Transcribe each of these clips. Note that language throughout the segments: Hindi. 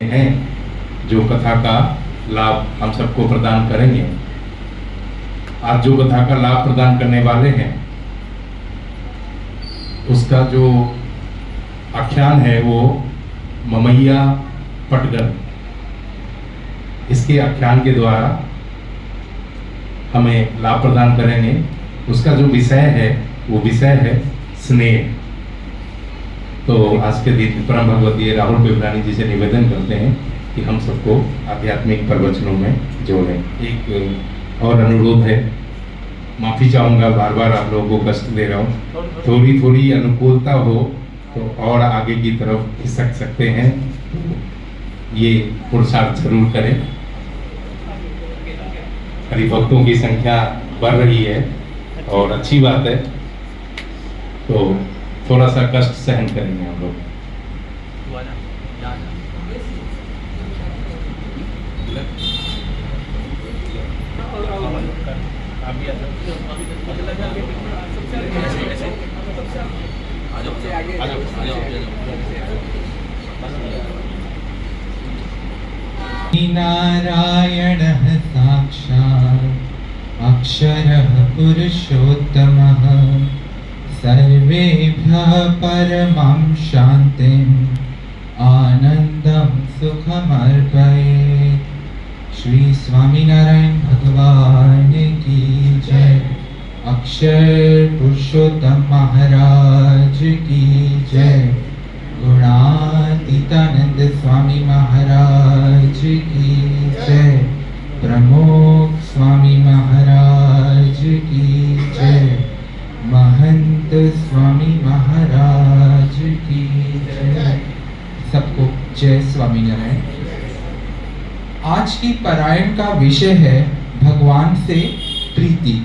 हैं जो कथा का लाभ हम सबको प्रदान करेंगे। आज जो कथा का लाभ प्रदान करने वाले हैं उसका जो आख्यान है वो ममैया पटगर। इसके आख्यान के द्वारा हमें लाभ प्रदान करेंगे। उसका जो विषय है वो विषय है स्नेह। तो आज के दिन परम भगवतीय राहुल बेवलानी जी से निवेदन करते हैं कि हम सबको आध्यात्मिक प्रवचनों में जोड़ें। एक और अनुरोध है, माफ़ी चाहूँगा बार बार आप लोगों को कष्ट दे रहा हूँ। थोड़ी थोड़ी अनुकूलता हो तो और आगे की तरफ खिसक सकते हैं, ये पुरुषार्थ जरूर करें। हरिभक्तों की संख्या बढ़ रही है और अच्छी बात है, तो थोड़ा सा कष्ट सहन करेंगे हम लोग। नारायणः साक्षात् अक्षरः पुरुषोत्तमः सर्वेभ्यः परमं शान्तिम् आनन्दं सुखमर्पयेत्। श्री स्वामीनारायण भगवान की जय। अक्षर पुरुषोत्तम महाराज की जय। गुणातीतानंद स्वामी महाराज की जय। प्रमुख स्वामी महाराज की जय। महंत स्वामी महाराज की जय। सबको जय स्वामीनारायण। आज की पारायण का विषय है भगवान से प्रीति।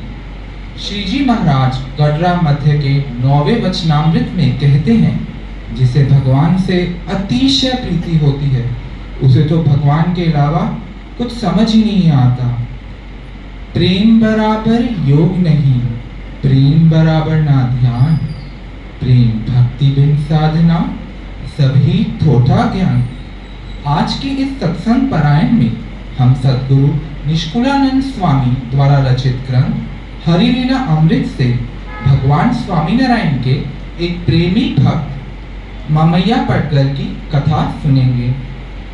श्री जी महाराज गडरा मध्य के 9वें वचनामृत में कहते हैं, जिसे भगवान से अतिशय प्रीति होती है उसे तो भगवान के अलावा कुछ समझ ही नहीं आता। प्रेम बराबर योग नहीं, प्रेम बराबर ना ध्यान, प्रेम भक्ति बिन साधना, सभी थोथा ज्ञान। आज की इस सत्संग पारायण में हम सद्गुरु निष्कुलानंद स्वामी द्वारा रचित ग्रंथ हरिलीला अमृत से भगवान स्वामीनारायण के एक प्रेमी भक्त ममैया पटगर की कथा सुनेंगे।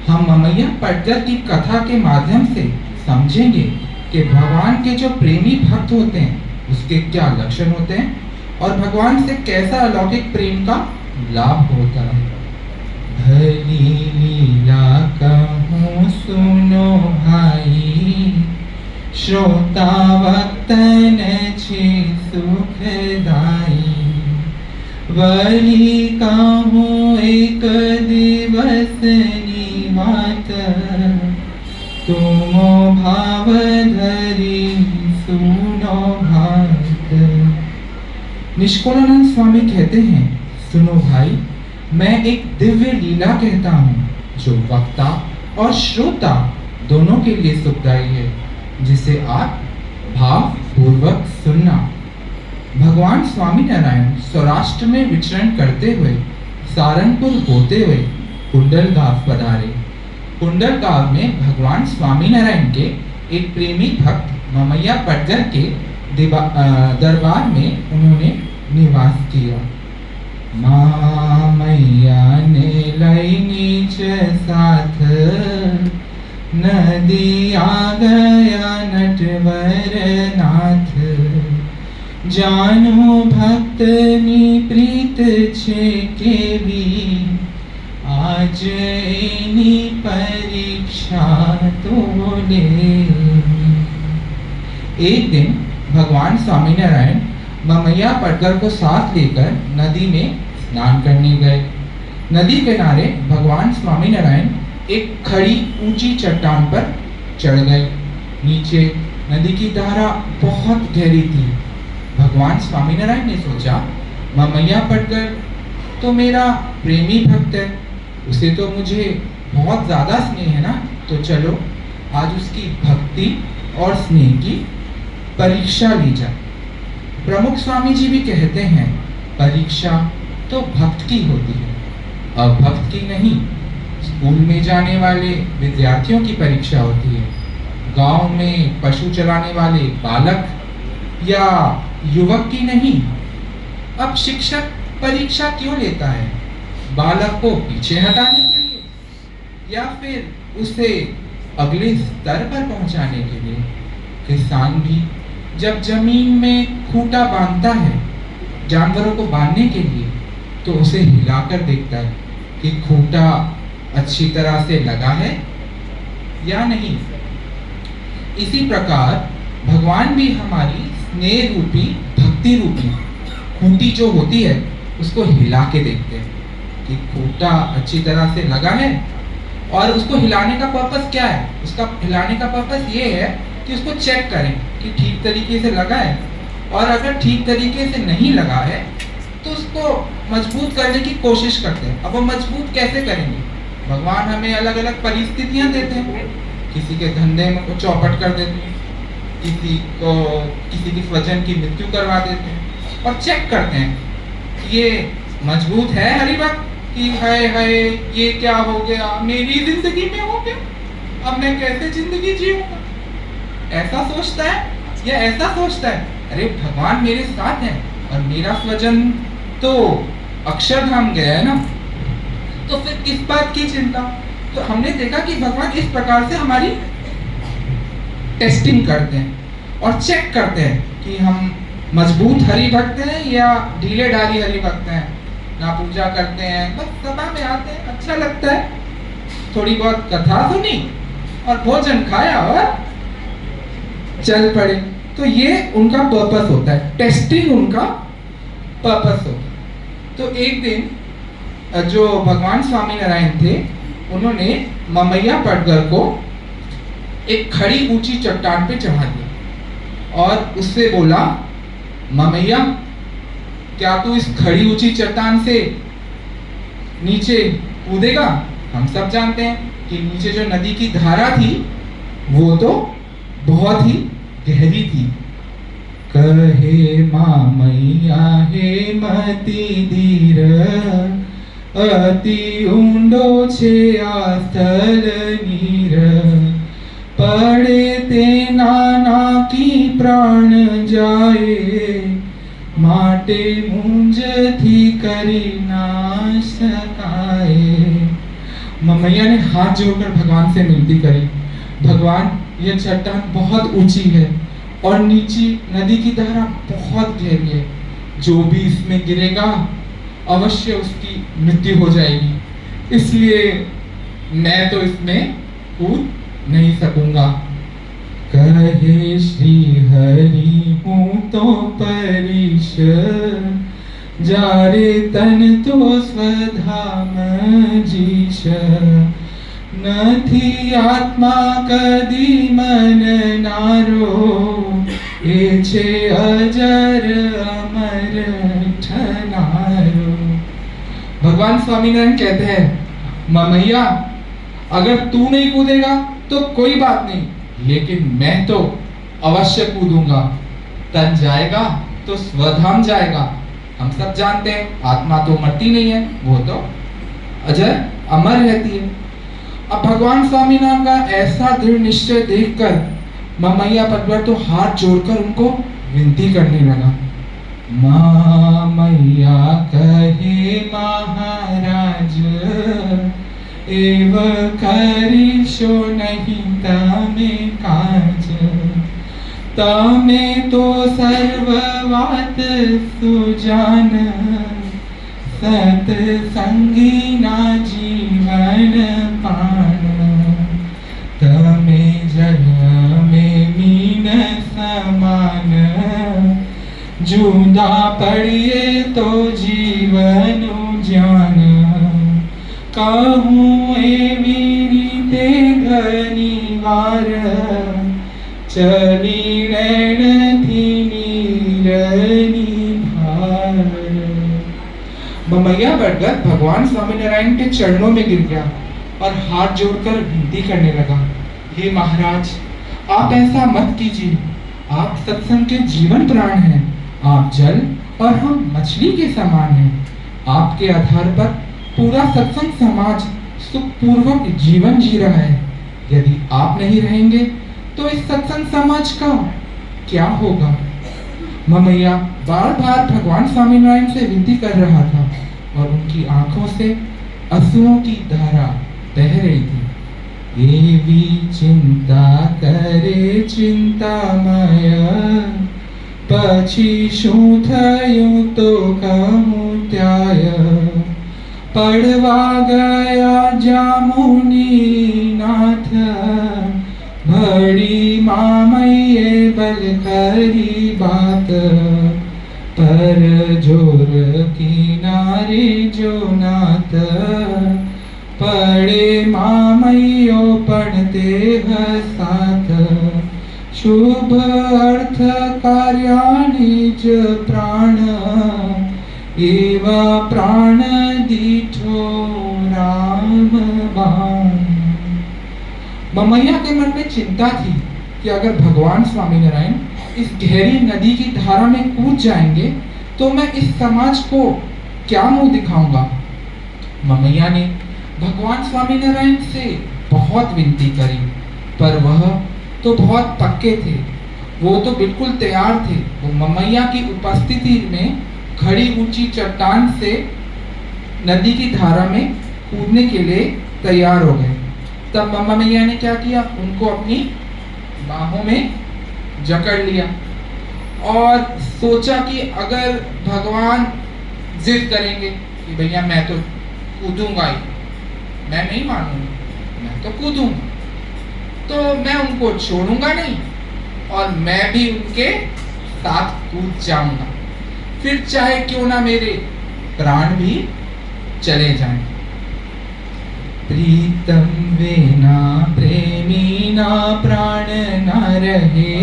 हम ममैया पटगर की कथा के माध्यम से समझेंगे कि भगवान के जो प्रेमी भक्त होते हैं उसके क्या लक्षण होते हैं और भगवान से कैसा अलौकिक प्रेम का लाभ होता है। भली लीला कहूँ सुनो भाई, श्रोता वक्तन छे सुखदाई। वली कहूँ एक दिवसनी बात, तुमो भाव धरी सुनो भात। निष्कुलानंद स्वामी कहते हैं, सुनो भाई, मैं एक दिव्य लीला कहता हूँ जो वक्ता और श्रोता दोनों के लिए सुखदायी है, जिसे आप भाव पूर्वक सुनना। भगवान स्वामीनारायण सौराष्ट्र में विचरण करते हुए सारंगपुर होते हुए कुंडलगांव पधारे। कुंडलगांव में भगवान स्वामीनारायण के एक प्रेमी भक्त ममैया पटगर के दरबार में उन्होंने निवास किया। मामैया ने लई नीच साथ, नदी आ गया नटवर नाथ। जानो भक्तनी प्रीत छे केवी, आज एनी परीक्षा तो ले। एक दिन भगवान स्वामीनारायण ममैया पटगर को साथ लेकर नदी में स्नान करने गए। नदी किनारे भगवान स्वामीनारायण एक खड़ी ऊंची चट्टान पर चढ़ गए। नीचे नदी की धारा बहुत गहरी थी। भगवान स्वामीनारायण ने सोचा, ममैया पटगर तो मेरा प्रेमी भक्त है, उसे तो मुझे बहुत ज़्यादा स्नेह है ना, तो चलो आज उसकी भक्ति और स्नेह की परीक्षा ली जाए। प्रमुख स्वामी जी भी कहते हैं, परीक्षा तो भक्त की होती है, अभक्त की नहीं। स्कूल में जाने वाले विद्यार्थियों की परीक्षा होती है, गांव में पशु चलाने वाले बालक या युवक की नहीं। अब शिक्षक परीक्षा क्यों लेता है? बालक को पीछे हटाने के लिए या फिर उसे अगले स्तर पर पहुंचाने के लिए। किसान भी जब जमीन में खूंटा बांधता है जानवरों को बांधने के लिए, तो उसे हिलाकर देखता है कि खूंटा अच्छी तरह से लगा है या नहीं। इसी प्रकार भगवान भी हमारी स्नेह रूपी, भक्ति रूपी खूंटी जो होती है उसको हिला के देखते हैं कि खूंटा अच्छी तरह से लगा है। और उसको हिलाने का पर्पस क्या है? उसका हिलाने का पर्पस ये है कि उसको चेक करें कि ठीक तरीके से लगा है, और अगर ठीक तरीके से नहीं लगा है तो उसको मजबूत करने की कोशिश करते हैं। अब वो मजबूत कैसे करेंगे? भगवान हमें अलग अलग परिस्थितियां देते हैं। किसी के धंधे में को चौपट कर देते हैं, किसी की स्वजन की मृत्यु करवा देते हैं, और चेक करते हैं ये मजबूत है हरिभक्त कि हाय हाय ये क्या हो गया, मेरी जिंदगी में हो गया, अब मैं कैसे जिंदगी जीऊंगा। ऐसा सोचता है या ऐसा सोचता है अरे भगवान मेरे साथ है और मेरा स्वजन तो अक्षरधाम गया है ना, तो फिर किस बात की चिंता। तो हमने देखा कि भगवान इस प्रकार से हमारी टेस्टिंग करते हैं और चेक करते हैं कि हम मजबूत हरि भक्त हैं या ढीले ढाली हरि भक्त हैं। ना पूजा करते हैं, बस सभा में आते हैं, अच्छा लगता है, थोड़ी बहुत कथा सुनी और भोजन खाया और चल पड़े। तो ये उनका पर्पस होता है, टेस्टिंग उनका पर्पस होता है। तो एक दिन जो भगवान स्वामी नारायण थे उन्होंने ममैया पटगर को एक खड़ी ऊंची चट्टान पे चढ़ा दिया और उससे बोला, ममैया क्या तू इस खड़ी ऊंची चट्टान से नीचे कूदेगा? हम सब जानते हैं कि नीचे जो नदी की धारा थी वो तो बहुत ही गहरी थी। कहे मामैया हे मती धीर, अति ऊंडो छे आ स्थल नीर, पड़े ते नाना की प्राण जाए, माटे मुंज थी करी ना सकाए। ममैया ने हाथ जोड़कर भगवान से विनती करी, भगवान यह चट्टान बहुत ऊंची है और नीचे नदी की धारा बहुत गहरी है, जो भी इसमें गिरेगा अवश्य उसकी मृत्यु हो जाएगी, इसलिए मैं तो इसमें कूद नहीं सकूंगा। कहे श्री हरि हूँ तो परिश, जारे तन तो स्वधाम जीश, नथी आत्मा कदी मन नारो, ए छे अजर अमर ठनारो। भगवान स्वामीनारायण कहते हैं, ममैया अगर तू नहीं कूदेगा तो कोई बात नहीं, लेकिन मैं तो अवश्य कूदूंगा। तन जाएगा तो स्वधाम जाएगा। हम सब जानते हैं आत्मा तो मरती नहीं है, वो तो अजर अमर रहती है। अब भगवान स्वामीनारायण का ऐसा दृढ़ निश्चय देखकर ममैया पटवर तो हाथ जोड़कर उनको विनती करने लगा। मामैया कहे महाराज, एव करिशो नहीं तमे काज, तमे तो सर्व बात सुजान, सत्संगी ना जीवन पान, तमे जल में मीन समान, जुदा पड़िए तो जीवन जान, कहूँ एवी रीते घनी वार, चली नैन थी नीरनी भार। ममैया पटगर भगवान स्वामीनारायण के चरणों में गिर गया और हाथ जोड़कर विनती करने लगा, हे महाराज आप ऐसा मत कीजिए, आप सत्संग के जीवन प्राण हैं, आप जल और हम मछली के समान हैं। आपके आधार पर पूरा सत्संग समाज सुखपूर्वक जीवन जी रहा है। यदि आप नहीं रहेंगे तो इस सत्संग समाज का क्या होगा? ममैया बार बार भगवान स्वामीनारायण से विनती कर रहा था और उनकी आंखों से आंसुओं की धारा बह रही थी। ये भी चिंता करे चिंतामय, પછી શું થયું તો કહું ત્યાય, પડવા ગયા જામુનીનાથ, ભળી મામૈયે બલ કરી બાત, પર જોર કિનારે જો નાથ, પડે મામૈયો પડતે હસાથ, शुभ अर्थ कार्याणि च प्राण, एवा प्राण दीठो राम बाण। ममैया के मन में चिंता थी कि अगर भगवान स्वामीनारायण इस गहरी नदी की धारा में कूद जाएंगे तो मैं इस समाज को क्या मुंह दिखाऊंगा। ममैया ने भगवान स्वामीनारायण से बहुत विनती करी, पर वह तो बहुत पक्के थे, वो तो बिल्कुल तैयार थे। वो ममैया की उपस्थिति में खड़ी ऊंची चट्टान से नदी की धारा में कूदने के लिए तैयार हो गए। तब ममैया ने क्या किया, उनको अपनी बाहों में जकड़ लिया और सोचा कि अगर भगवान जिद करेंगे कि भैया मैं तो कूदूंगा ही, मैं नहीं मानूंगा, मैं तो कूदूंगा, तो मैं उनको छोड़ूंगा नहीं और मैं भी उनके साथ कूद जाऊंगा, फिर चाहे क्यों ना मेरे प्राण भी चले जाएं। प्रीतम बिना प्रेमी ना प्राण ना रहे,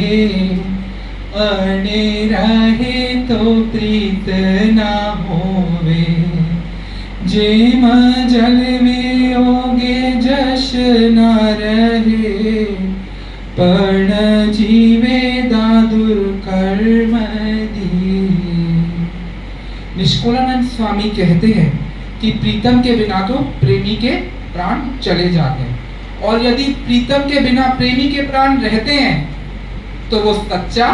अणे रहे तो प्रीत ना होवे, जेम जल में ओगे जश न रहे, पण जीवे दादुर कर्म दी। निष्कुलानंद स्वामी कहते हैं कि प्रीतम के बिना तो प्रेमी के प्राण चले जाते हैं, और यदि प्रीतम के बिना प्रेमी के प्राण रहते हैं तो वो सच्चा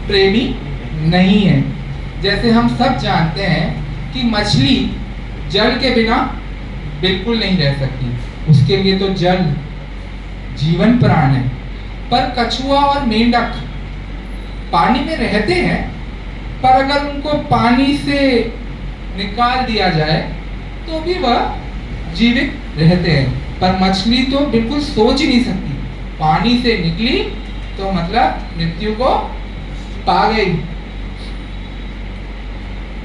प्रेमी नहीं है। जैसे हम सब जानते हैं कि मछली जल के बिना बिल्कुल नहीं रह सकती, उसके लिए तो जल जीवन प्राण है। पर कछुआ और मेंढक पानी में रहते हैं, पर अगर उनको पानी से निकाल दिया जाए तो भी वह जीवित रहते हैं। पर मछली तो बिल्कुल सोच ही नहीं सकती, पानी से निकली तो मतलब मृत्यु को पा गई।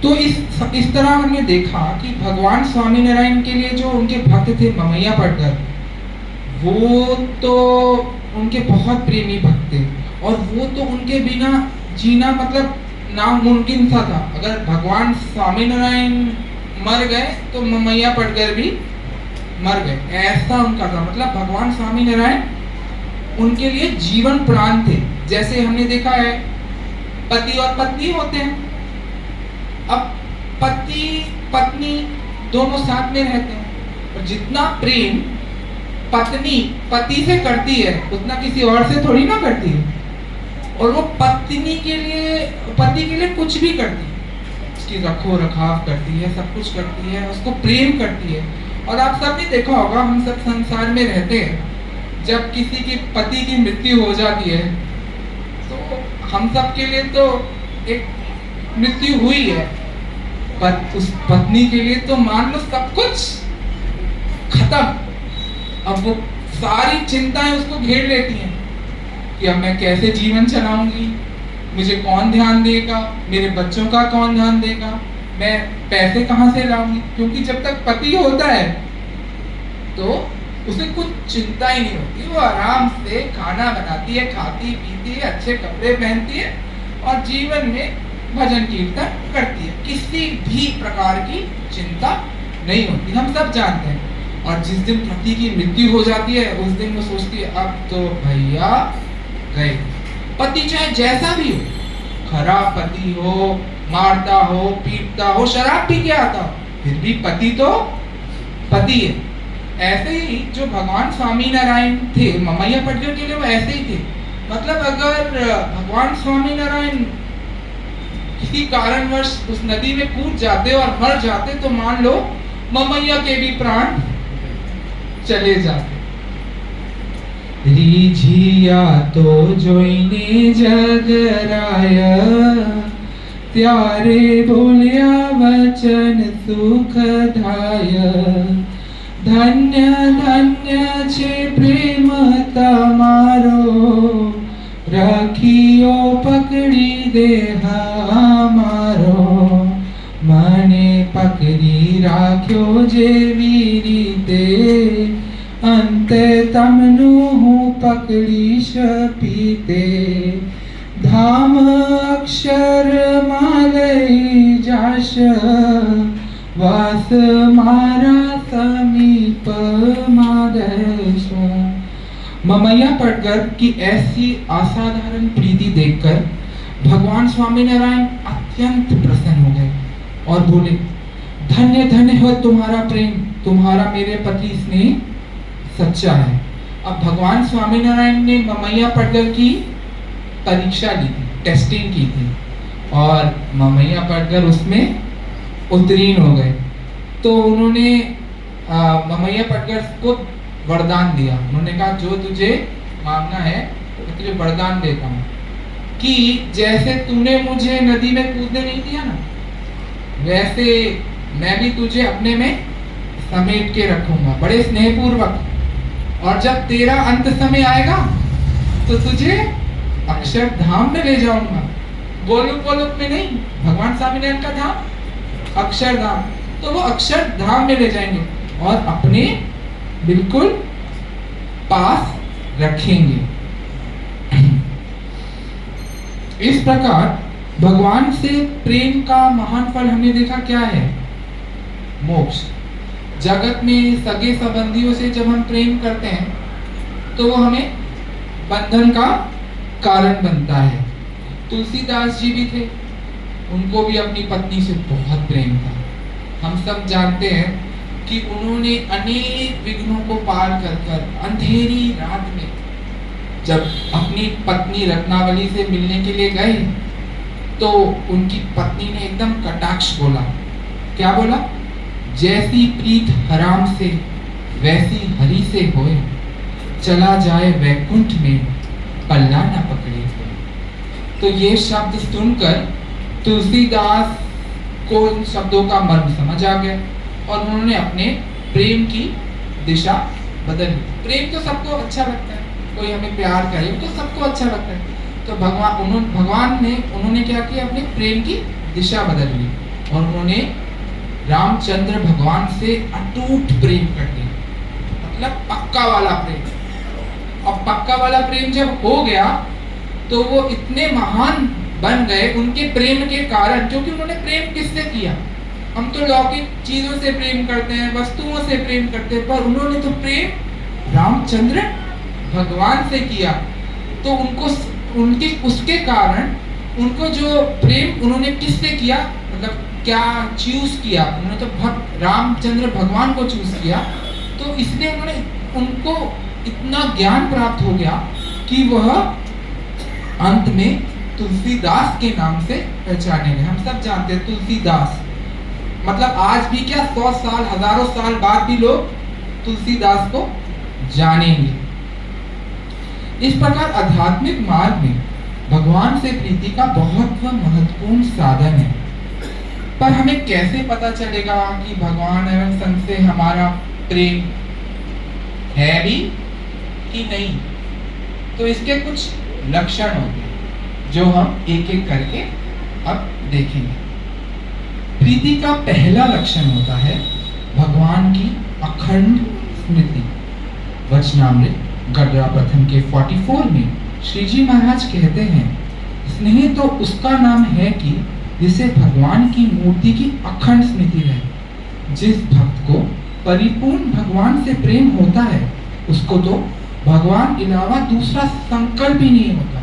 तो इस तरह हमने देखा कि भगवान स्वामीनारायण के लिए जो उनके भक्त थे ममैया पटकर, वो तो उनके बहुत प्रेमी भक्त थे, और वो तो उनके बिना जीना मतलब नामुमकिन सा था। अगर भगवान स्वामीनारायण मर गए तो ममैया पटकर भी मर गए, ऐसा उनका था। मतलब भगवान स्वामीनारायण उनके लिए जीवन प्राण थे। जैसे हमने देखा है पति और पत्नी होते हैं, अब पति पत्नी दोनों साथ में रहते हैं, और जितना प्रेम पत्नी पति से करती है उतना किसी और से थोड़ी ना करती है। और वो पत्नी के लिए पति के लिए कुछ भी करती है, उसकी रखो रखाव करती है, सब कुछ करती है, उसको प्रेम करती है। और आप सब ने देखा होगा, हम सब संसार में रहते हैं, जब किसी की पति की मृत्यु हो जाती है तो हम सब के लिए तो एक मृत्यु हुई है, पर उस पत्नी के लिए तो मान लो सब कुछ खत्म। अब वो सारी चिंताएं उसको घेर लेती हैं कि अब मैं कैसे जीवन चलाऊंगी, मुझे कौन ध्यान देगा, मेरे बच्चों का कौन ध्यान देगा, मैं पैसे कहाँ से लाऊंगी। क्योंकि जब तक पति होता है तो उसे कुछ चिंता ही नहीं होती, वो आराम से खाना बनाती है, खाती पीती है, अच्छे कपड़े पहनती है और जीवन में भजन कीर्तन करती है, किसी भी प्रकार की चिंता नहीं होती, हम सब जानते हैं। और जिस दिन पति की मृत्यु हो जाती है उस दिन वो सोचती है अब तो भैया गए। पति चाहे जैसा भी हो, खराब पति हो, मारता हो, पीटता हो, शराब पी के आता हो, फिर भी पति तो पति है। ऐसे ही जो भगवान स्वामी नारायण थे, ममैया पटगर के लिए वो ऐसे ही थे। मतलब अगर भगवान स्वामी नारायण किसी कारणवश उस नदी में कूद जाते और मर जाते तो मान लो ममैया के भी प्राण चले जाते। રીઝિયા તો જોઈને જગરાય, ત્યારે બોલ્યા વચન સુખદાય। ધન્ય ધન્ય છે પ્રેમ તમારો, રખિયો પકડી દેહ મારો। મને પકડી રાખ્યો જેવી રીતે, અંતે તમનું હું પકડીશ પીતે। ધામ અક્ષરમાં લઈ જાશ, વાસ મારા સમીપમાં રહેશ। ममैया पटगर की ऐसी असाधारण प्रीति देखकर भगवान स्वामीनारायण अत्यंत प्रसन्न हो गए और बोले, धन्य धन्य हो तुम्हारा प्रेम, तुम्हारा मेरे पति स्नेह सच्चा है। अब भगवान स्वामीनारायण ने ममैया पटगर की परीक्षा ली थी, टेस्टिंग की थी, और ममैया पटगर उसमें उत्तीर्ण हो गए। तो उन्होंने ममैया पटगर को वरदान दिया। उन्होंने कहा, जो तुझे मांगना है मैं तुझे वरदान देता हूँ कि जैसे तूने मुझे नदी में कूदने नहीं दिया ना, वैसे मैं भी तुझे अपने में समेट के रखूंगा बड़े स्नेहपूर्वक। और जब तेरा अंत समय आएगा तो तुझे अक्षरधाम में ले जाऊंगा। गोलोक गोलोक में नहीं, भगवान स्वामीनारायण का धाम अक्षरधाम। तो वो अक्षरधाम में ले जाएंगे और अपने बिल्कुल पास रखेंगे। इस प्रकार भगवान से प्रेम का महान फल हमने देखा क्या है? मोक्ष। जगत में सगे संबंधियों से जब हम प्रेम करते हैं तो वो हमें बंधन का कारण बनता है। तुलसीदास जी भी थे, उनको भी अपनी पत्नी से बहुत प्रेम था। हम सब जानते हैं कि उन्होंने अनेक विघ्नों को पार कर कर अंधेरी रात में जब अपनी पत्नी रत्नावली से मिलने के लिए गए तो उनकी पत्नी ने एकदम कटाक्ष बोला। क्या बोला? जैसी प्रीत हराम से वैसी हरि से होए, चला जाए वैकुंठ में पल्ला न पकड़े। तो ये शब्द सुनकर तुलसीदास को इन शब्दों का मर्म समझ आ गया और उन्होंने अपने प्रेम की दिशा बदल ली। प्रेम तो सबको अच्छा लगता है, कोई हमें प्यार करे तो सबको अच्छा लगता है। तो भगवान ने उन्होंने क्या किया? अपने प्रेम की दिशा बदल ली और उन्होंने रामचंद्र भगवान से अटूट प्रेम कर दिया, मतलब पक्का वाला प्रेम। और पक्का वाला प्रेम जब हो गया तो वो इतने महान बन गए उनके प्रेम के कारण, क्योंकि उन्होंने प्रेम किससे किया? हम तो लौकिक चीजों से प्रेम करते हैं, वस्तुओं से प्रेम करते हैं, पर उन्होंने तो प्रेम रामचंद्र भगवान से किया। तो उनके उसके कारण उनको जो प्रेम उन्होंने किससे किया, मतलब क्या चूज किया? उन्होंने तो रामचंद्र भगवान को चूज किया। तो इसलिए उनको इतना ज्ञान प्राप्त हो गया कि वह अंत में तुलसीदास के नाम से पहचाने गए। हम सब जानते हैं तुलसीदास, मतलब आज भी क्या 100 साल हजारों साल बाद भी लोग तुलसीदास को जानेंगे। इस प्रकार आध्यात्मिक मार्ग में भगवान से प्रीति का बहुत महत्वपूर्ण साधन है। पर हमें कैसे पता चलेगा कि भगवान एवं संत से हमारा प्रेम है भी कि नहीं? तो इसके कुछ लक्षण होते हैं जो हम एक एक करके अब देखेंगे। प्रीति का पहला लक्षण होता है भगवान की अखंड स्मृति। वचनामृत गडरा प्रथम के 44 में श्री जी महाराज कहते हैं, स्नेह तो उसका नाम है कि जिसे भगवान की मूर्ति की अखंड स्मृति रहे। जिस भक्त को परिपूर्ण भगवान से प्रेम होता है उसको तो भगवान अलावा दूसरा संकल्प ही नहीं होता।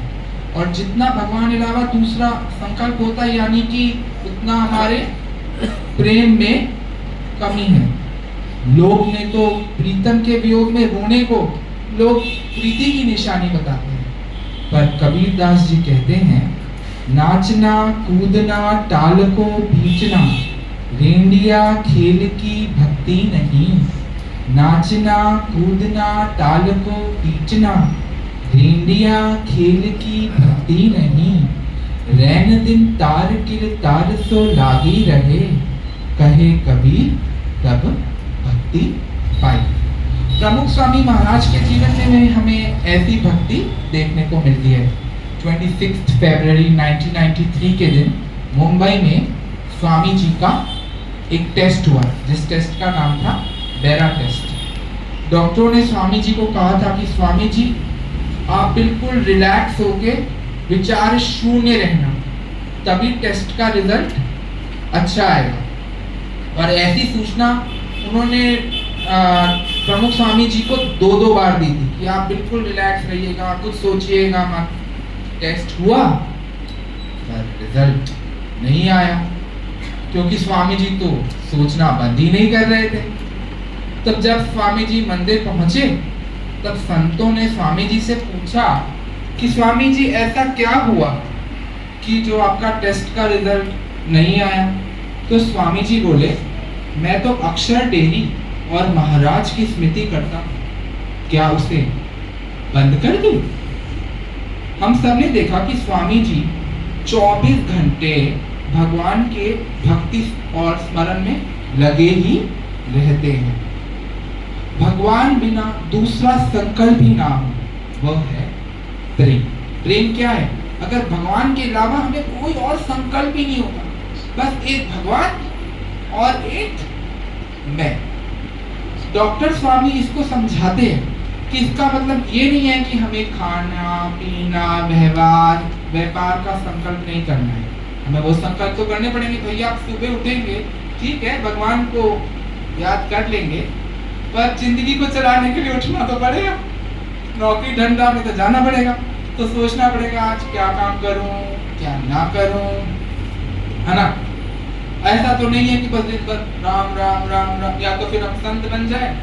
और जितना भगवान अलावा दूसरा संकल्प होता है यानी कि उतना हमारे प्रेम में कमी है। लोग ने तो प्रीतम के वियोग में रोने को लोग प्रीति की निशानी बताते हैं, पर कबीर दास जी कहते हैं, नाचना कूदना टाल को बीचना, रेंडिया खेल की भक्ति नहीं। नाचना कूदना टाल को बीचना, रेंडिया खेल की भक्ति नहीं। रैन दिन तार किर तार सो लागी रहे, कहे कबीर तब भक्ति पाई। प्रमुख स्वामी महाराज के जीवन में हमें ऐसी भक्ति देखने को मिलती है। 26 फरवरी 1993 के दिन मुंबई में स्वामी जी का एक टेस्ट हुआ, जिस टेस्ट का नाम था बेरा टेस्ट। डॉक्टरों ने स्वामी जी को कहा था कि स्वामी जी आप बिल्कुल रिलैक्स होके विचार शून्य रहना, तभी टेस्ट का रिजल्ट अच्छा आएगा। और ऐसी सूचना उन्होंने प्रमुख स्वामी जी को 2 बार दी थी कि आप बिल्कुल रिलैक्स रहिएगा, कुछ सोचिएगा मत। टेस्ट हुआ पर रिजल्ट नहीं आया, क्योंकि स्वामी जी तो सोचना बंद ही नहीं कर रहे थे। तब जब स्वामी जी मंदिर पहुंचे, तब संतों ने स्वामी जी से पूछा कि स्वामी जी ऐसा क्या हुआ कि जो आपका टेस्ट का रिजल्ट नहीं आया। तो स्वामी जी बोले, मैं तो अक्षर डेरी और महाराज की स्मृति करता हूं, क्या उसे बंद कर दूं? हम सब ने देखा कि स्वामी जी 24 घंटे भगवान के भक्ति और स्मरण में लगे ही रहते हैं। भगवान बिना दूसरा संकल्प ही ना हो, वह है प्रेम। प्रेम क्या है? अगर भगवान के अलावा हमें कोई और संकल्प ही नहीं होगा, बस एक भगवान और एक मैं। डॉक्टर स्वामी इसको समझाते हैं कि इसका मतलब ये नहीं है कि हमें खाना पीना व्यापार का संकल्प नहीं करना है। हमें वो संकल्प तो करने पड़ेंगे। भैया आप सुबह उठेंगे, ठीक है, भगवान को याद कर लेंगे, पर जिंदगी को चलाने के लिए उठना तो पड़ेगा, नौकरी धंधा में तो जाना पड़ेगा, तो सोचना पड़ेगा आज क्या काम करूं क्या ना करूं, है ना। ऐसा तो नहीं है कि बस दिन भर राम राम राम राम, या तो फिर हम संत बन जाए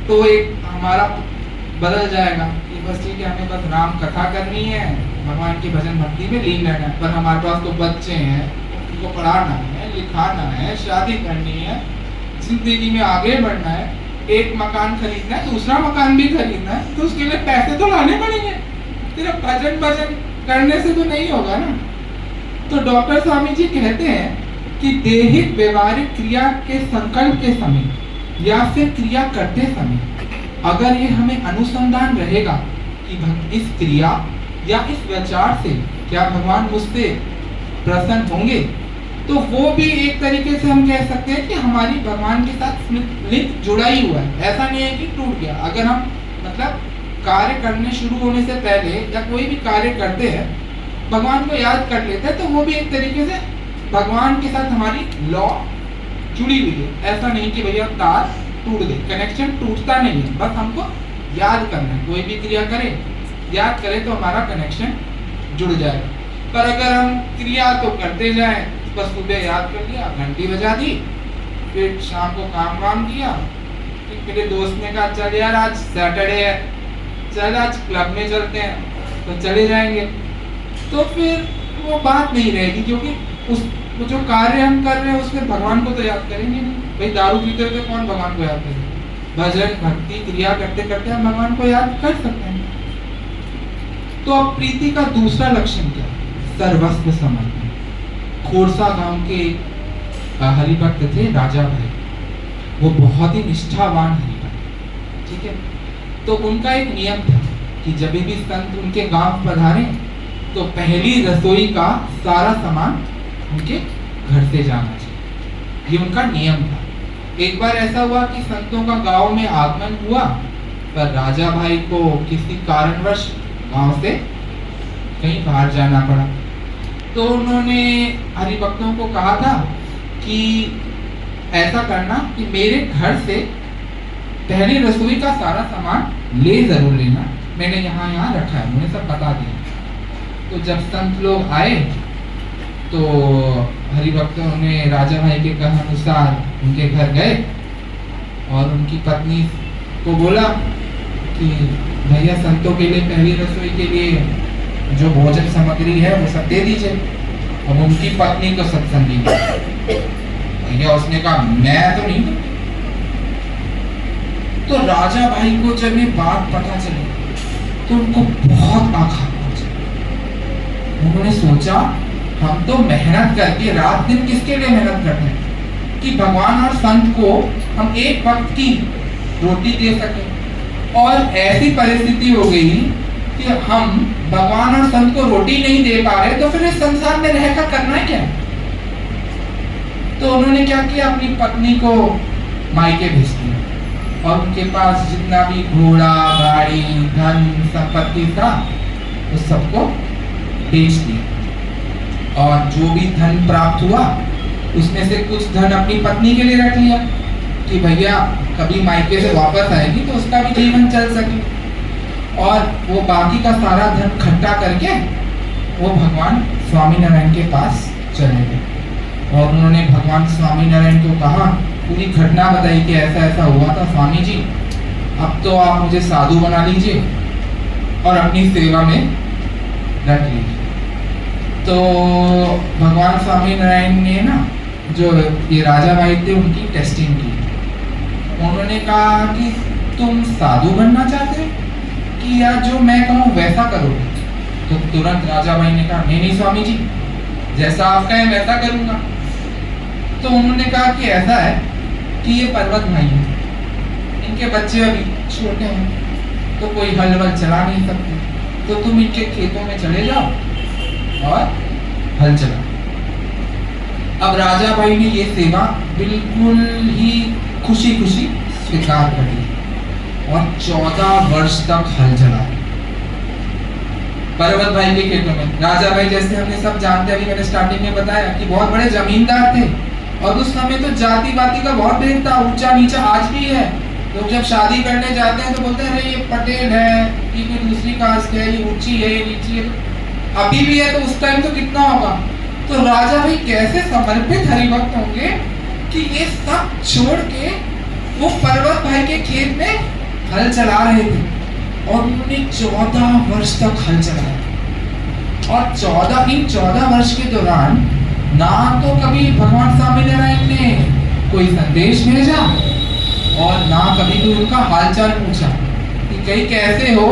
तो एक हमारा बदल जाएगा कि बस ठीक है हमें बस राम कथा करनी है, भगवान की भजन भक्ति में लीन रहना है। पर हमारे पास तो बच्चे हैं, उनको पढ़ाना है, लिखाना है, शादी करनी है, जिंदगी में आगे बढ़ना है, एक मकान खरीदना है, दूसरा मकान भी खरीदना है, तो उसके लिए पैसे तो लाने पड़ेंगे। सिर्फ भजन करने से तो नहीं होगा ना। तो डॉक्टर स्वामी जी कहते हैं कि दैहिक व्यवहारिक क्रिया के संकल्प के समय या फिर क्रिया करते समय अगर ये हमें अनुसंधान रहेगा कि इस क्रिया या इस विचार से क्या भगवान मुझसे प्रसन्न होंगे, तो वो भी एक तरीके से हम कह सकते हैं कि हमारी भगवान के साथ लिंक जुड़ा ही हुआ है। ऐसा नहीं है कि टूट गया। अगर हम मतलब कार्य करने शुरू होने से पहले या कोई भी कार्य करते हैं, भगवान को याद कर लेते हैं, तो वो भी एक तरीके से भगवान के साथ हमारी लॉ जुड़ी हुई है। ऐसा नहीं कि भैया तार टूट गए, कनेक्शन टूटता नहीं है, बस हमको याद करना है। कोई भी क्रिया करें, याद करें तो हमारा कनेक्शन जुड़ जाएगा। पर अगर हम क्रिया तो करते जाएं, बस सुबह याद कर लिया, घंटी बजा दी, फिर शाम को काम वाम किया, फिर मेरे दोस्त ने कहा चल यार आज सैटरडे है, चल आज क्लब में चलते हैं, तो चले जाएंगे, तो फिर वो बात नहीं रहेगी, क्योंकि उस वो जो कार्य हम कर रहे हैं उसमें भगवान को तो याद करेंगे नहीं। भाई दारू पीते हुए कौन भगवान को याद करेगा? भजन भक्ति क्रिया करते करते हम भगवान को याद कर सकते हैं। तो अब प्रीति का दूसरा लक्षण क्या है? सर्वस्व समर्पण। खोरसा गांव के हरिभक्त थे राजा भाई, वो बहुत ही निष्ठावान हरिभक्त, ठीक है। तो उनका एक नियम था कि जब भी संत उनके गांव पधारे तो पहली रसोई का सारा सामान उनके घर से जाना चाहिए, ये उनका नियम था। एक बार ऐसा हुआ कि संतों का गांव में आगमन हुआ, पर राजा भाई को किसी कारणवश गांव से कहीं बाहर जाना पड़ा। तो उन्होंने हरिभक्तों को कहा था कि ऐसा करना कि मेरे घर से पहली रसोई का सारा सामान ले जरूर लेना, मैंने यहाँ रखा है, उन्हें सब बता दिया। तो जब संत लोग आए तो हरिभक्तों ने राजा भाई के कहा अनुसार उनके घर गए और उनकी पत्नी को बोला कि भैया संतों के लिए पहली रसोई के लिए जो भोजन सामग्री है वो सब दे दीजिए। अब उनकी पत्नी को सत्संगी भैया, उसने कहा मैं तो नहीं दूंगी। तो राजा भाई को जब ये बात पता चली तो उनको बहुत आघात पहुंचा। उन्होंने सोचा हम तो मेहनत करके रात दिन किसके लिए मेहनत करते हैं कि भगवान और संत को हम एक वक्त की रोटी दे सके, और ऐसी परिस्थिति हो गई कि हम भगवान और संत को रोटी नहीं दे पा रहे, तो फिर इस संसार में रहकर करना है क्या। तो उन्होंने क्या किया, अपनी पत्नी को मायके भेज दिया और उनके पास जितना भी घोड़ा गाड़ी धन संपत्ति था उस सबको बेच दिया, और जो भी धन प्राप्त हुआ उसमें से कुछ धन अपनी पत्नी के लिए रख लिया कि भैया कभी मायके से वापस आएगी तो उसका भी जीवन चल सके, और वो बाकी का सारा धन इकट्ठा करके वो भगवान स्वामीनारायण के पास चले गए। और उन्होंने भगवान स्वामीनारायण को कहा, पूरी घटना बताई कि ऐसा ऐसा हुआ था स्वामी जी, अब तो आप मुझे साधु बना लीजिए और अपनी सेवा में रख लीजिए। तो भगवान स्वामीनारायण ने ना जो ये राजा भाई थे उनकी टेस्टिंग की। उन्होंने कहा कि तुम साधु बनना चाहते हो कि या जो मैं कहूँ वैसा करो। तो तुरंत राजा भाई ने कहा नहीं नहीं स्वामी जी, जैसा आप कहें वैसा करूँगा। तो उन्होंने कहा कि ऐसा है कि ये पर्वत भाई हैं, इनके बच्चे अभी छोटे हैं तो कोई हल वल चला नहीं सकते, तो तुम इनके खेतों में चले जाओ और हल चलाओ। अब राजा भाई ने ये सेवा बिल्कुल ही खुशी खुशी स्वीकार कर ली और 14 वर्ष तक हल चलाया पर्वत भाई के खेतों में। राजा भाई जैसे हमने सब जानते हैं, अभी मैंने स्टार्टिंग में बताया कि बहुत बड़े जमींदार थे, और उस समय तो जाति पाति का बहुत भेद था, ऊंचा नीचा आज भी है। लोग जब शादी करने जाते हैं तो बोलते हैं अरे ये पटेल है, ये कोई दूसरी कास्ट है, ये ऊंची है, ये नीची है। अभी भी है तो उस टाइम तो कितना होगा। तो राजा भाई कैसे समर्पित हरिभक्त होंगे कि ये सब छोड़ के वो पर्वत भाई के खेत में हल चला रहे थे, और उन्होंने 14 वर्ष तक हल चलाया। और 14 वर्ष के दौरान ना तो कभी भगवान स्वामीनारायण ने कोई संदेश भेजा और ना कभी भी उनका हालचाल पूछा कि कहीं कैसे हो,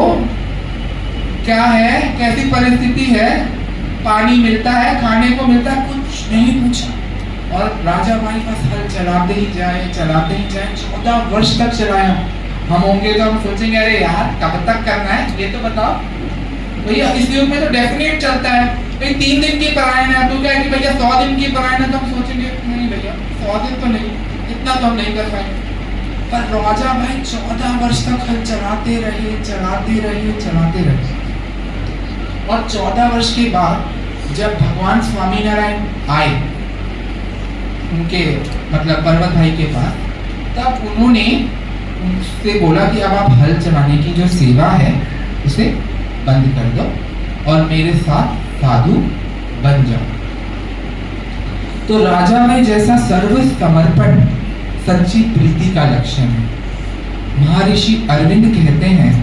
क्या है, कैसी परिस्थिति है, पानी मिलता है, खाने को मिलता है, कुछ नहीं पूछा। और राजा भाई बस हल चलाते ही जाए 14 वर्ष तक चलाया। हम होंगे तो हम सोचेंगे अरे यार कब तक करना है, ये तो बताओ भैया। इस युग में तो डेफिनेट चलता है, भाई 3 दिन की परायण है, तो क्या है कि भैया 100 दिन की परायण है, तो हम सोचेंगे नहीं भैया 100 दिन तो नहीं, इतना तो हम नहीं कर पाएंगे। पर राजा भाई 14 वर्ष तक हल चलाते रहे। और 14 वर्ष के बाद जब भगवान स्वामीनारायण आए उनके मतलब पर्वत भाई के पास, तब उन्होंने उनसे बोला कि अब आप हल चलाने की जो सेवा है उसे बंद कर दो और मेरे साथ साधु बन जाओ। तो राजा में जैसा सर्व समर्पण सच्ची प्रीति का लक्षण है। महर्षि अरविंद कहते हैं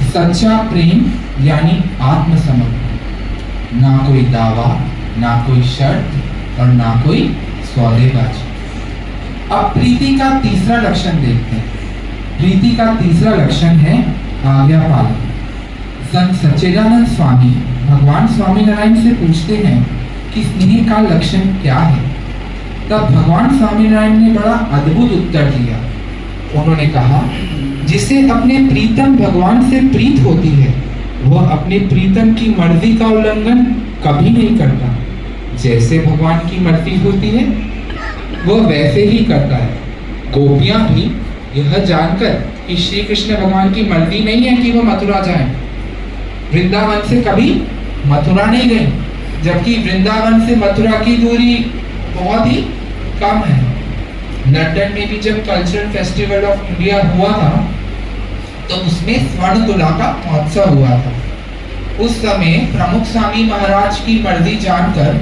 सच्चा प्रेम यानी आत्मसमर्पण, ना कोई दावा, ना कोई शर्त और ना कोई सौदेबाजी। अब प्रीति का तीसरा लक्षण देखते हैं। प्रीति का तीसरा लक्षण है आज्ञा पालन। संत सच्चिदानंद स्वामी भगवान स्वामीनारायण से पूछते हैं कि स्नेह का लक्षण क्या है। तब भगवान स्वामीनारायण ने बड़ा अद्भुत उत्तर दिया। उन्होंने कहा जिसे अपने प्रीतम भगवान से प्रीत होती है वह अपने प्रीतम की मर्जी का उल्लंघन कभी नहीं करता। जैसे भगवान की मर्जी होती है वह वैसे ही करता है। गोपियां भी यह जानकर कि श्री कृष्ण भगवान की मर्जी नहीं है कि वह मथुरा जाएं, वृंदावन से कभी मथुरा नहीं गए, जबकि वृंदावन से मथुरा की दूरी बहुत ही कम है। लंदन में भी जब कल्चरल फेस्टिवल ऑफ इंडिया हुआ था तो उसमें स्वर्ण तुला का महोत्सव हुआ था। उस समय प्रमुख स्वामी महाराज की मर्जी जानकर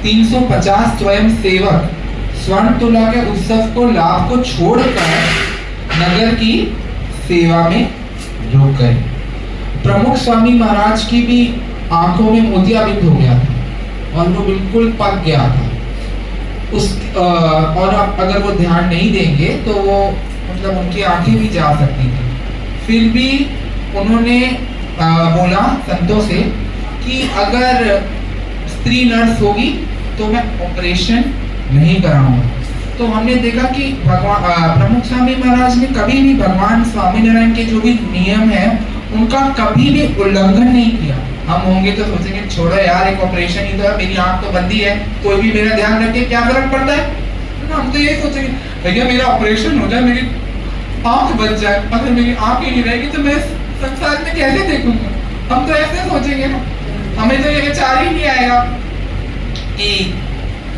350 स्वयं सेवक स्वर्ण तुला के उत्सव को लाभ को छोड़कर नगर की सेवा में रुक गए। प्रमुख स्वामी महाराज की भी आंखों में मोतियाबिंद हो गया था और वो बिल्कुल पक गया था। और अगर वो ध्यान नहीं देंगे तो वो मतलब उनकी आंखें भी जा सकती थी। फिर भी उन्होंने बोला संतों से कि अगर स्त्री नर्स होगी तो मैं ऑपरेशन नहीं कराऊंगा। तो हमने देखा कि भगवान प्रमुख स्वामी महाराज ने कभी भी भगवान स्वामीनारायण के जो भी नियम है उनका कभी भी उल्लंघन नहीं किया। हम होंगे तो सोचेंगे छोड़ो यार, एक ऑपरेशन ही तो है, मेरी आंख तो बंदी है, कोई भी मेरा ध्यान रखे, क्या फर्क पड़ता है। हम तो ये सोचेंगे भैया मेरा ऑपरेशन हो जाए, मेरी आंख बच जाए, अगर मेरी आंख ही नहीं रहेगी तो मैं संसार में कैसे देखूंगा। हम तो ऐसे सोचेंगे ना, हमें तो ये विचार ही नहीं आएगा कि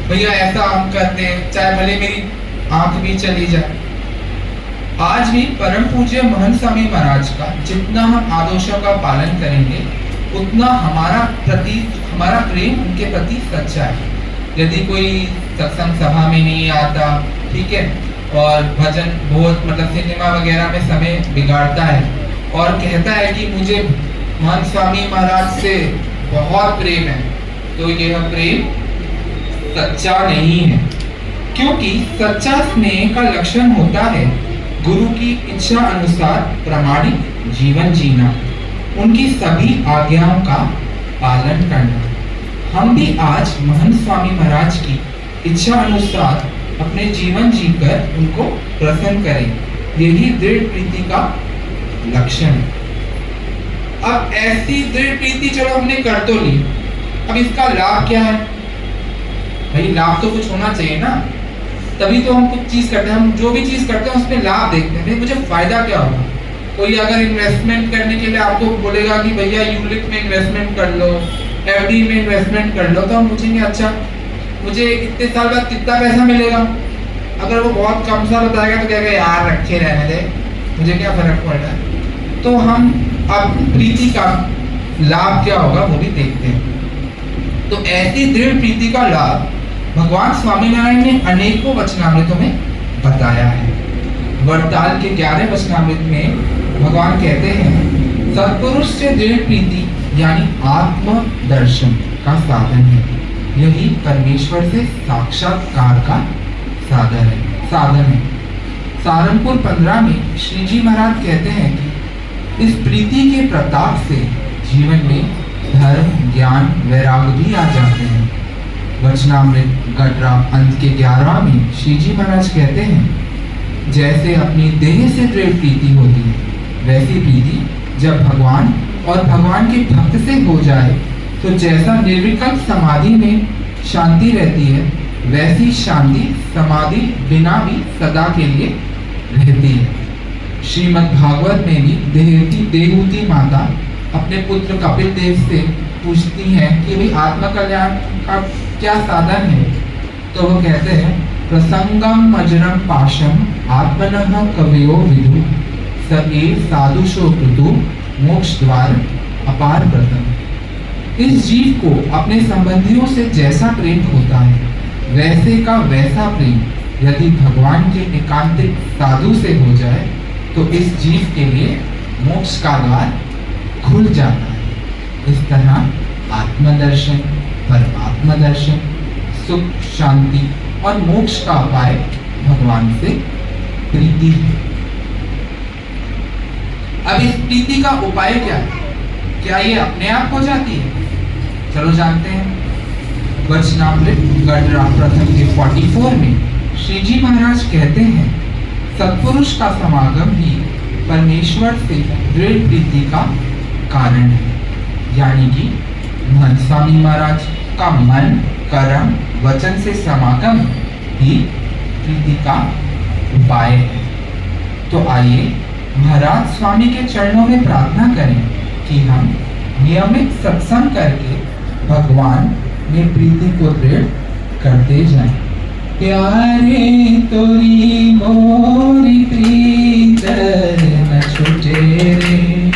भैया ऐसा हम करते हैं चाहे भले मेरी आंख भी चली जाए। आज भी परम पूज्य महंत स्वामी महाराज का जितना हम आदर्शों का पालन करेंगे उतना हमारा प्रेम उनके प्रति सच्चा है। यदि कोई सत्संग सभा में नहीं आता, ठीक है, और भजन बहुत मतलब सिनेमा वगैरह में समय बिगाड़ता है और कहता है कि मुझे महंत स्वामी महाराज से बहुत प्रेम है, तो यह प्रेम सच्चा नहीं है। क्योंकि सच्चा स्नेह का लक्षण होता है गुरु की इच्छा अनुसार प्रामाणिक जीवन जीना, उनकी सभी आज्ञाओं का पालन करना। हम भी आज महंत स्वामी महाराज की इच्छा अनुसार अपने जीवन जीकर उनको प्रसन्न करें, यही दृढ़ प्रीति का लक्षण है। अब ऐसी दृढ़ प्रीति चलो हमने कर तो ली, अब इसका लाभ क्या है भाई? लाभ तो कुछ होना चाहिए ना, तभी तो हम कुछ चीज करते हैं। हम जो भी चीज करते हैं उसमें लाभ देखते हैं, मुझे फायदा क्या होगा। कोई अगर इन्वेस्टमेंट करने के लिए आपको बोलेगा कि भैया यूलिप में इन्वेस्टमेंट कर लो, एफडी में इन्वेस्टमेंट कर लो, तो हम पूछेंगे अच्छा मुझे इतने साल बाद कितना पैसा मिलेगा। अगर वो बहुत कम साल बताएगा तो कहेगा यार रखे रहने दे, मुझे क्या फर्क पड़ रहा है। तो हम अब प्रीति का लाभ क्या होगा वो भी देखते हैं। तो ऐसी दृढ़ प्रीति का लाभ भगवान स्वामीनारायण ने अनेकों वचनामृतों में बताया है। वरताल के 11 वचनामृत में भगवान कहते हैं सत्पुरुष से दृढ़ प्रीति यानी आत्म दर्शन का साधन है, यही परमेश्वर से साक्षात्कार का साधन है। सारंगपुर 15 में श्री जी महाराज कहते हैं कि इस प्रीति के प्रताप से जीवन में धर्म ज्ञान वैराग्य भी आ जाते हैं। वचनामृत गटरा अंत के 11 में श्री जी महाराज कहते हैं जैसे अपनी देह से दृढ़ प्रीति होती है, वैसी प्रीति जब भगवान और भगवान के भक्त से हो जाए तो जैसा निर्विकल्प समाधि में शांति रहती है, वैसी शांति समाधि बिना भी सदा के लिए रहती है। श्रीमद् भागवत में भी देहूति माता अपने पुत्र कपिल देव से पूछती हैं कि भाई आत्मकल्याण का क्या साधन है। तो वो कहते हैं प्रसंगम अजरम पाशम आत्मनः कवयो विदु स एव साधुषो कृतु मोक्ष द्वार अपार व्रतम। इस जीव को अपने संबंधियों से जैसा प्रेम होता है वैसे का वैसा प्रेम यदि भगवान के एकांतिक साधु से हो जाए तो इस जीव के लिए मोक्ष का द्वार खुल जाता है। इस तरह आत्मदर्शन, परमात्मा दर्शन, सुख शांति और मोक्ष का उपाय भगवान से प्रीति है। अब इस प्रीति का उपाय क्या है? क्या ये अपने आप हो जाती है? चलो जानते हैं। वचनामृत गडरा प्रथम के 44 में श्री जी महाराज कहते हैं सत्पुरुष का समागम ही परमेश्वर से दृढ़ प्रीति का कारण है। यानी कि महंत स्वामी महाराज का मन कर्म वचन से समागम ही प्रीति का उपाय है। तो आइए महाराज स्वामी के चरणों में प्रार्थना करें कि हम नियमित सत्संग करके भगवान में प्रीति को दृढ़ करते जाएं। प्यारे तोरी मोरी प्रीत न छूटे रे,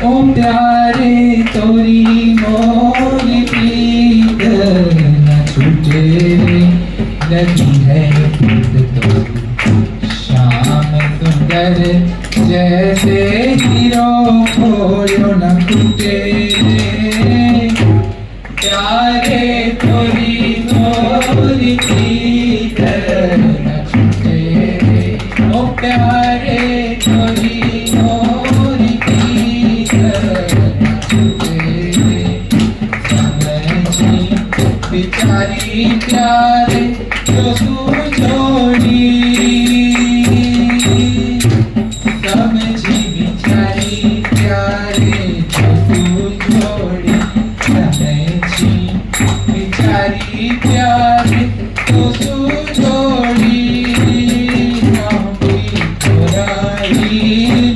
ओ प्यारे तोरी मोरी प्रीत न छूटे रे, लगी है प्रीत तो श्याम सुंदर छोड़ो न टूटे प्यारे थोड़ी थोड़ी प्रीत न छूटे ओ प्यारे थोड़ी थोड़ी प्रीत न छूटे समझी बिचारी प्यारे जो तू छोड़ी समझी बिचारी प्यारे जो तू छोड़ी समझी बिचारी प्यारे जो तू छोड़ी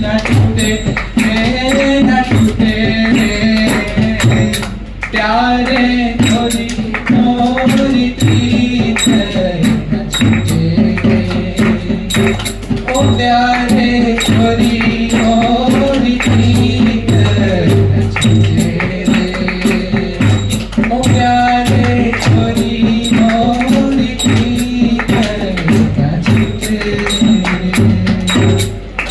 न टूटे न टूटे प्यारे थोड़ी थोड़ी प्रीत न छूटे ओ प्यारे थोड़ी थोड़ी प्रीत न छूटे ओ प्यारे थोड़ी थोड़ी प्रीत न छूटे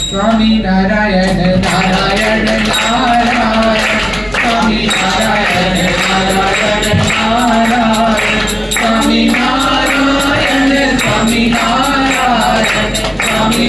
स्वामी नारायण नारायण नारायण स्वामी नारायण नारायण नारायण स्वामी नारायण स्वामी नारायण स्वामी